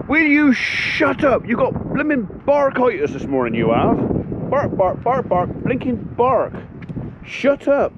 Will you shut up? You got blimmin' barkitis this morning, you have. Bark, bark, bark, bark, blinking bark. Shut up.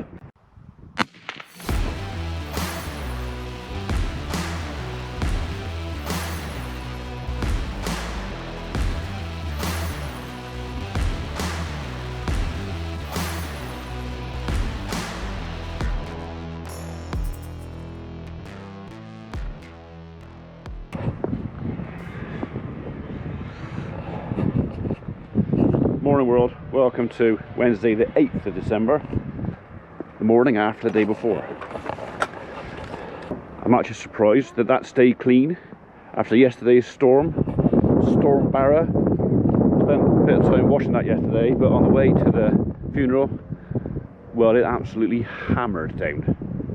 Morning world, welcome to Wednesday the 8th of December, the morning after the day before. I'm actually surprised that that stayed clean after yesterday's storm barra. Spent a bit of time washing that yesterday, but on the way to the funeral, well, it absolutely hammered down.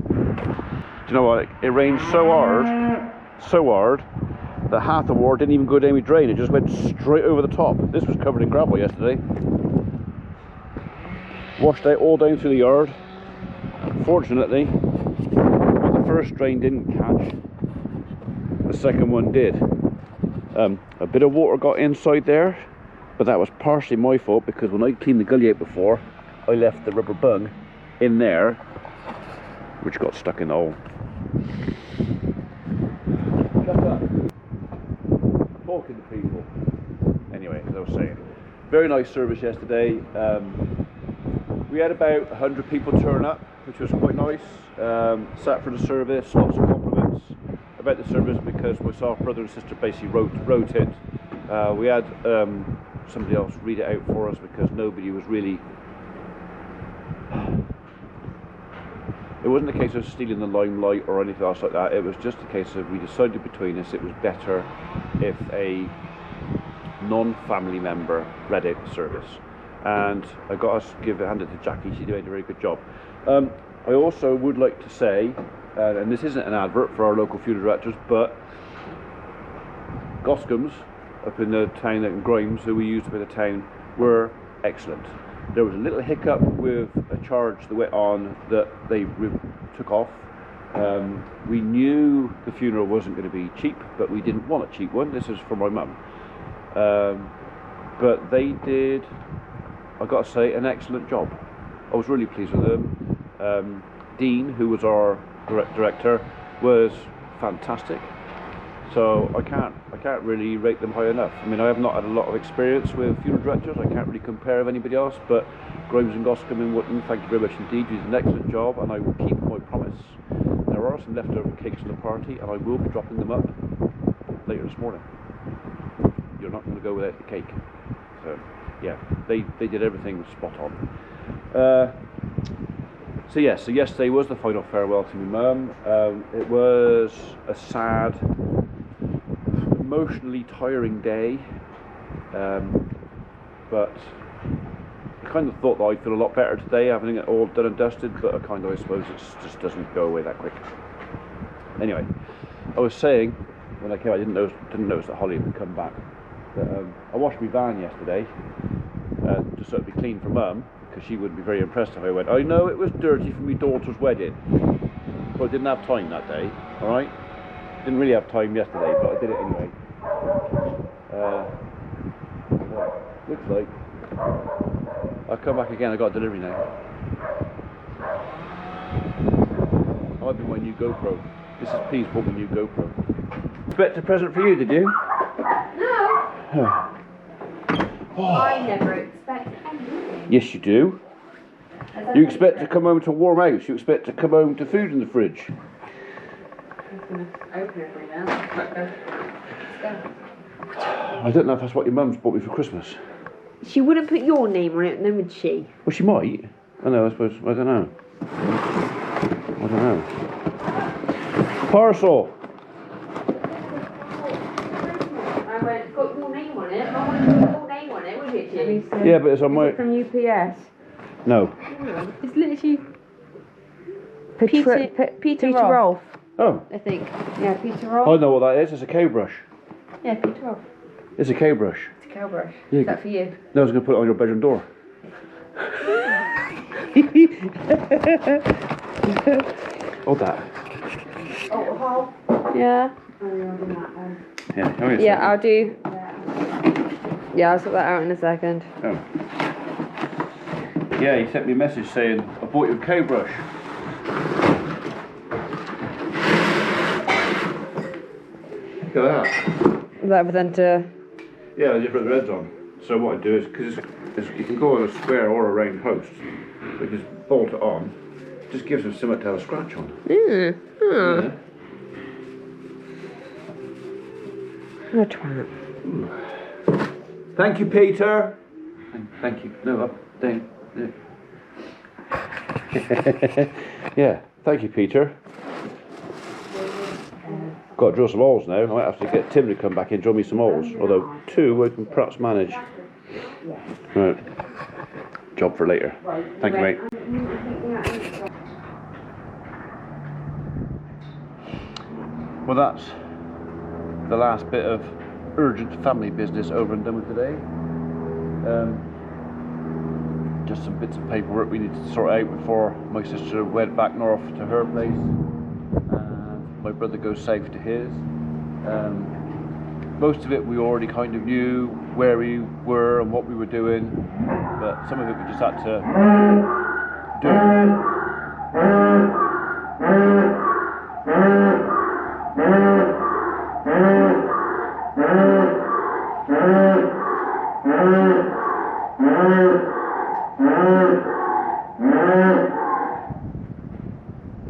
Do you know what, it rained so hard that half the water didn't even go down the drain, it just went straight over the top. This was covered in gravel yesterday. Washed out all down through the yard. Fortunately, what the first drain didn't catch, the second one did. A bit of water got inside there, but that was partially my fault because when I cleaned the gully out before, I left the rubber bung in there, which got stuck in the hole. Talking to people. Anyway, as I was saying, very nice service yesterday. We had about 100 people turn up, which was quite nice. Sat for the service, lots of compliments about the service because myself, brother and sister basically wrote it. We had somebody else read it out for us because nobody was really... It wasn't a case of stealing the limelight or anything else like that. It was just a case of we decided between us it was better if a non-family member read out the service. And I got us hand it to Jackie. She did a very good job. I also would like to say, and this isn't an advert for our local funeral directors, but Goscombe's up in the town in Grimes, who we used up in the town, were excellent. There was a little hiccup with a charge that went on that they took off. We knew the funeral wasn't going to be cheap, but we didn't want a cheap one. This is for my mum. But they did, I've got to say, an excellent job. I was really pleased with them. Dean, who was our director, was fantastic. So I can't really rate them high enough. I mean, I have not had a lot of experience with funeral directors. I can't really compare with anybody else, but Grimes and Goscombe in Wotton, thank you very much indeed. You did an excellent job, and I will keep my promise. There are some leftover cakes in the party, and I will be dropping them up later this morning. You're not going to go without the cake. So, yeah, they did everything spot on. So yesterday was the final farewell to my mum. It was a sad, emotionally tiring day, but I kind of thought that I'd feel a lot better today, having it all done and dusted, but I suppose it just doesn't go away that quick. Anyway, I was saying, when I came, I didn't notice that Holly had come back, but I washed my van yesterday, just so it'd be clean for Mum, because she wouldn't be very impressed if I went, I know it was dirty for my daughter's wedding, but I didn't have time that day, alright? Didn't really have time yesterday, but I did it anyway. Looks like I'll come back again. I got a delivery now. That might be my new GoPro. Mrs. P's bought me a new GoPro. Expect a present for you, did you? No. Oh. I never expect anything. Yes, you do. You expect to come home to a warm house. You expect to come home to food in the fridge. I'm going to open it right now. Let's go. I don't know if that's what your mum's bought me for Christmas. She wouldn't put your name on it, then would she? Well, she might. I know, I suppose. I don't know. I don't know. Parcel. I went, it's got your name on it. I wouldn't put your name on it, would it, Jim? Yeah, but it's on my... Is it from UPS? No. It's literally... Peter Rolfe. Oh. I think. Yeah, Peter Rolfe. I know what that is. It's a cow brush. Yeah, Peter Rolfe. It's a cow brush. It's a cow brush. Yeah. Is that for you? No, I was going to put it on your bedroom door. Hold that. Oh, Yeah. oh, you're on that one. Yeah, give me a Yeah, second. I'll do. Yeah, I'll sort that out in a second. Oh. Yeah, he sent me a message saying, I bought you a cow brush. Look at that. Is that then to. Yeah, I just put the reds on. So what I do is, because you can go on a square or a round post, we just bolt it on. Just gives them something to have a scratch on. Yeah. Oh. Yeah. What a twat. Thank you, Peter. Thank you. No, up, down. Yeah. Yeah, thank you, Peter. Got to drill some holes now. I might have to get Tim to come back and drill me some holes. Although 2 we can perhaps manage. Right. Job for later. Thank you, mate. Well, that's the last bit of urgent family business over and done with today. Just some bits of paperwork we need to sort out before my sister went back north to her place and my brother goes south to his. Most of it we already kind of knew where we were and what we were doing, but some of it we just had to do.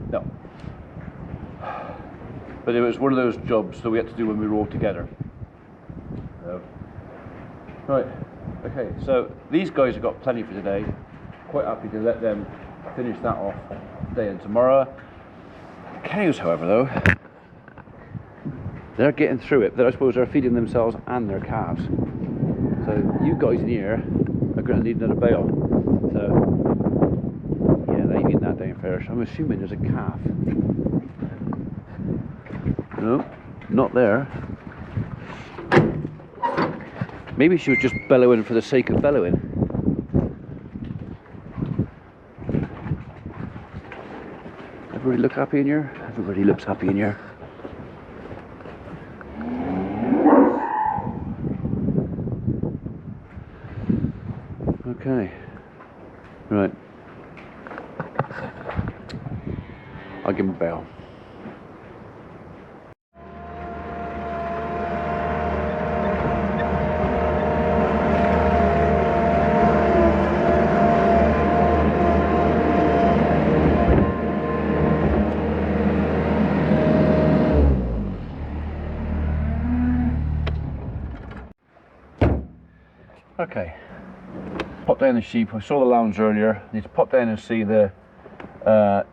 No. But it was one of those jobs that we had to do when we were all together. So. Right, okay, so these guys have got plenty for today. Quite happy to let them finish that off today and tomorrow. The cows, however, though, they're getting through it. I suppose they're feeding themselves and their calves. So you guys in here are going to need another bale. So, yeah, they eating that down first. I'm assuming there's a calf. No, not there. Maybe she was just bellowing for the sake of bellowing. Everybody look happy in here? Everybody looks happy in here. Okay. Right. I'll give him a bell. Okay, pop down the sheep. I saw the lambs earlier. Need to pop down and see the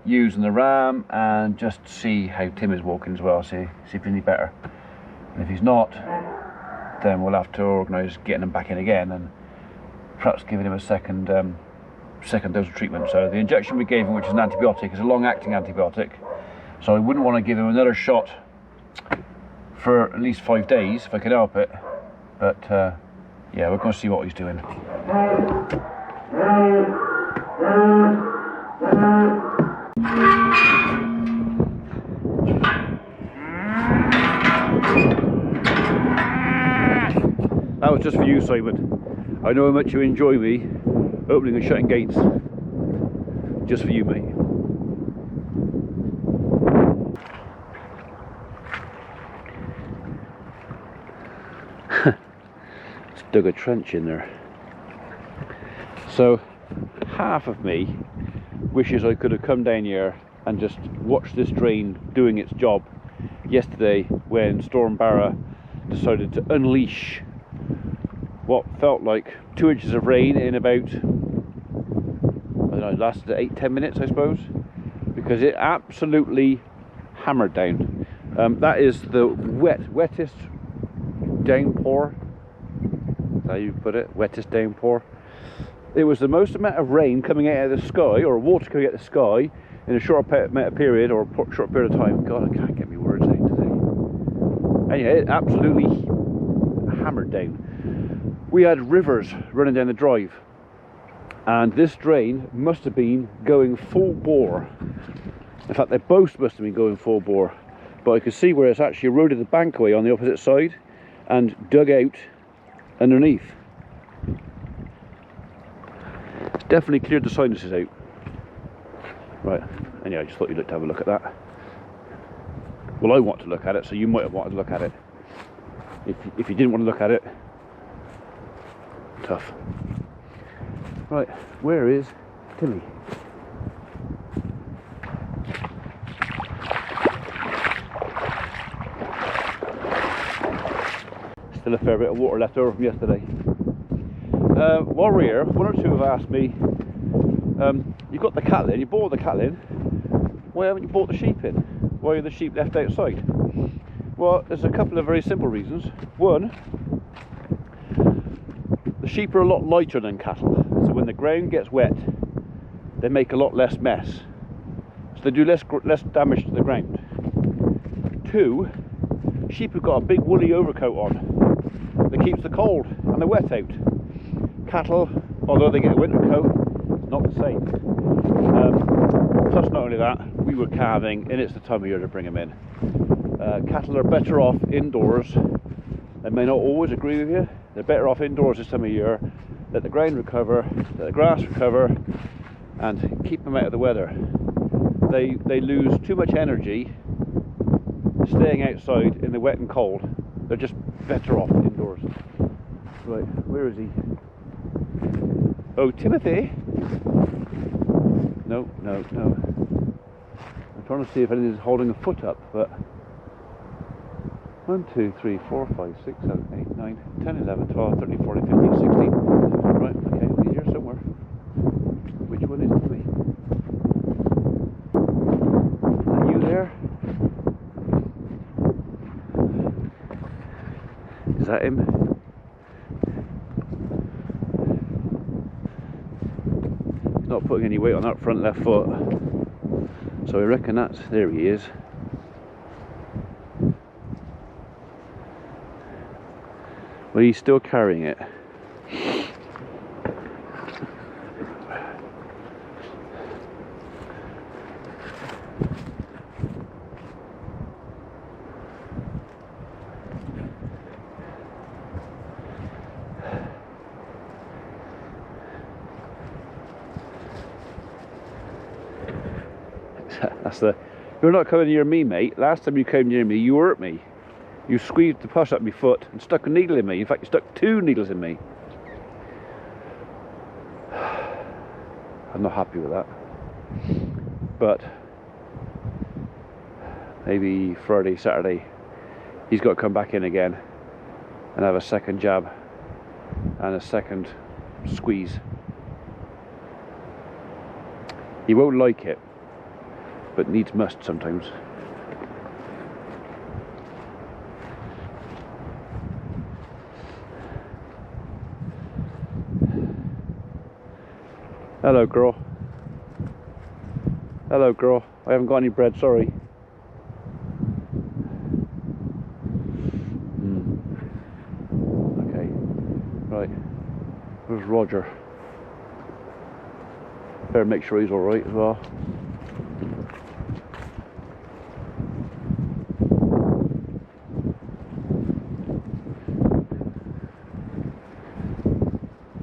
ewes and the ram, and just see how Tim is walking as well. See if he's any better. And if he's not, then we'll have to organise getting him back in again, and perhaps giving him a second dose of treatment. So the injection we gave him, which is an antibiotic, is a long-acting antibiotic. So I wouldn't want to give him another shot for at least 5 days if I could help it. But yeah, we're going to see what he's doing. That was just for you, Simon. I know how much you enjoy me opening and shutting gates. Just for you, mate. Dug a trench in there. So half of me wishes I could have come down here and just watched this drain doing its job yesterday when Storm Barra decided to unleash what felt like 2 inches of rain in about, I don't know, it lasted 8-10 minutes, I suppose, because it absolutely hammered down. That is the wettest downpour, how you put it, wettest downpour. It was the most amount of rain coming out of the sky, or water coming out of the sky, in a short period, or a short period of time. God, I can't get my words out today. Anyway, it absolutely hammered down. We had rivers running down the drive, and this drain must have been going full bore. In fact, they both must have been going full bore, but I could see where it's actually eroded the bank away on the opposite side and dug out underneath. It's definitely cleared the sinuses out. Right, anyway, I just thought you'd like to have a look at that. Well, I want to look at it, so you might have wanted to look at it. If you didn't want to look at it, tough. Right, where is Timmy? Still a fair bit of water left over from yesterday. While we're here, one or two have asked me, you got the cattle in, you bought the cattle in, why haven't you bought the sheep in? Why are the sheep left outside? Well, there's a couple of very simple reasons. One, the sheep are a lot lighter than cattle, so when the ground gets wet, they make a lot less mess. So they do less damage to the ground. Two, sheep have got a big woolly overcoat on that keeps the cold and the wet out. Cattle, although they get a winter coat, it's not the same. Plus, not only that, we were calving, and it's the time of year to bring them in. Cattle are better off indoors. They may not always agree with you. They're better off indoors this time of year. Let the ground recover, let the grass recover, and keep them out of the weather. They lose too much energy staying outside in the wet and cold. They're just better off indoors. Right, where is he? Oh, Timothy? No. I'm trying to see if anything's holding a foot up, but 1, 2, 3, 4, 5, 6, 7, 8, 9, 10, 11, 12, 13, 14, 15, 16. Right, okay, he's here somewhere. Which one is it? Is that you there? Is that him? He's not putting any weight on that front left foot. So I reckon that's, there he is. Well, he's still carrying it. That's the. You're not coming near me, mate. Last time you came near me, you hurt me. You squeezed the pus up my foot and stuck a needle in me. In fact, you stuck 2 needles in me. I'm not happy with that. But maybe Friday, Saturday, he's got to come back in again and have a second jab and a second squeeze. He won't like it, but needs must sometimes. Hello, girl. Hello, girl. I haven't got any bread, sorry. Okay. Right. Where's Roger? Better make sure he's alright as well.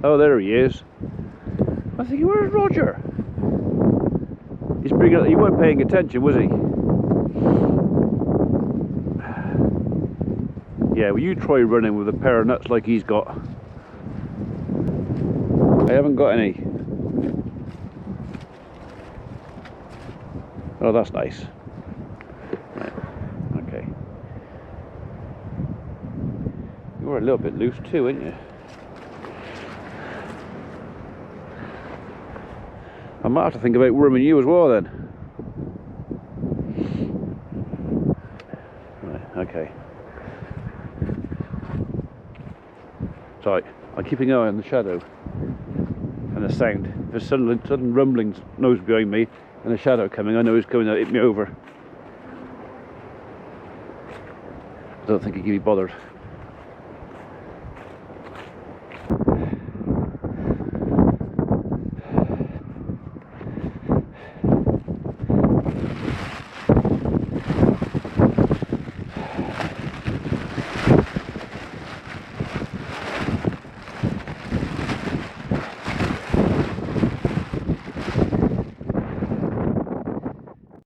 Oh, there he is. I think, where's Roger? He's bringing. He weren't paying attention, was he? Yeah, well, you try running with a pair of nuts like he's got. I haven't got any. Oh, that's nice. Right. Okay. You were a little bit loose too, weren't you? I might have to think about worming you as well then. Right, okay. Sorry, I'm keeping an eye on the shadow and the sound. If there's sudden rumblings, noise behind me and a shadow coming, I know he's coming to hit me over. I don't think he'd be bothered.